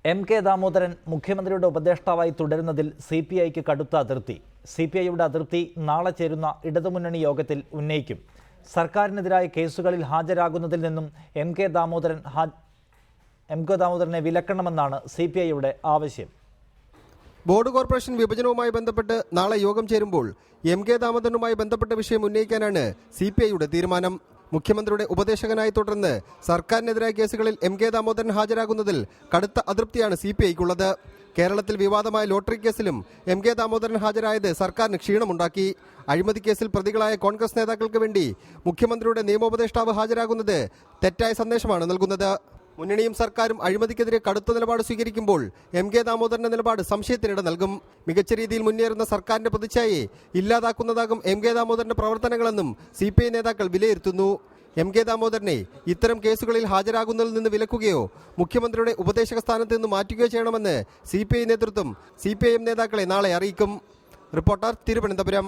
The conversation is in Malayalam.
കെ ദാമോദരൻ മുഖ്യമന്ത്രിയുടെ ഉപദേഷ്ടാവായി തുടരുന്നതിൽ CPIക്ക് കടുത്ത അതിർത്തി. CPIയുടെ അതിർത്തി നാളെ ചേരുന്ന ഇടതുമുന്നണി യോഗത്തിൽ ഉന്നയിക്കും. സർക്കാരിനെതിരായ കേസുകളിൽ ഹാജരാകുന്നതിൽ നിന്നും കെ ദാമോദരനെ വിലക്കണമെന്നാണ് CPIയുടെ ആവശ്യം. ബോർഡ് കോർപ്പറേഷൻ വിഭജനവുമായി ബന്ധപ്പെട്ട് നാളെ യോഗം ചേരുമ്പോൾ കെ ദാമോദരനുമായി ബന്ധപ്പെട്ട വിഷയം ഉന്നയിക്കാനാണ് CPIയുടെ തീരുമാനം. മുഖ്യമന്ത്രിയുടെ ഉപദേശകനായി തുടർന്ന് സർക്കാരിനെതിരായ കേസുകളിൽ കെ ദാമോദരൻ ഹാജരാകുന്നതിൽ കടുത്ത അതൃപ്തിയാണ് CPIക്കുള്ളത്. കേരളത്തിൽ വിവാദമായ ലോട്ടറി കേസിലും കെ ദാമോദരൻ ഹാജരായത് സർക്കാരിന് ക്ഷീണമുണ്ടാക്കി. അഴിമതി കേസിൽ പ്രതികളായ കോൺഗ്രസ് നേതാക്കൾക്ക് വേണ്ടി മുഖ്യമന്ത്രിയുടെ നിയമോപദേഷ്ടാവ് ഹാജരാകുന്നത് തെറ്റായ സന്ദേശമാണ് നൽകുന്നത്. മുന്നണിയും സർക്കാരും അഴിമതിക്കെതിരെ കടുത്ത നിലപാട് സ്വീകരിക്കുമ്പോൾ കെ ദാമോദരന്റെ നിലപാട് സംശയത്തിനിട നൽകും. മികച്ച രീതിയിൽ മുന്നേറുന്ന സർക്കാരിന്റെ പ്രതിച്ഛായയെ ഇല്ലാതാക്കുന്നതാകും കെ ദാമോദരന്റെ പ്രവർത്തനങ്ങളെന്നും CPI നേതാക്കൾ വിലയിരുത്തുന്നു. കെ ദാമോദരനെ ഇത്തരം കേസുകളിൽ ഹാജരാകുന്നതിൽ നിന്ന് വിലക്കുകയോ മുഖ്യമന്ത്രിയുടെ ഉപദേശക സ്ഥാനത്ത് നിന്ന് മാറ്റുകയോ ചെയ്യണമെന്ന് CPI നേതൃത്വം CPIM നേതാക്കളെ നാളെ അറിയിക്കും. റിപ്പോർട്ടർ, തിരുവനന്തപുരം.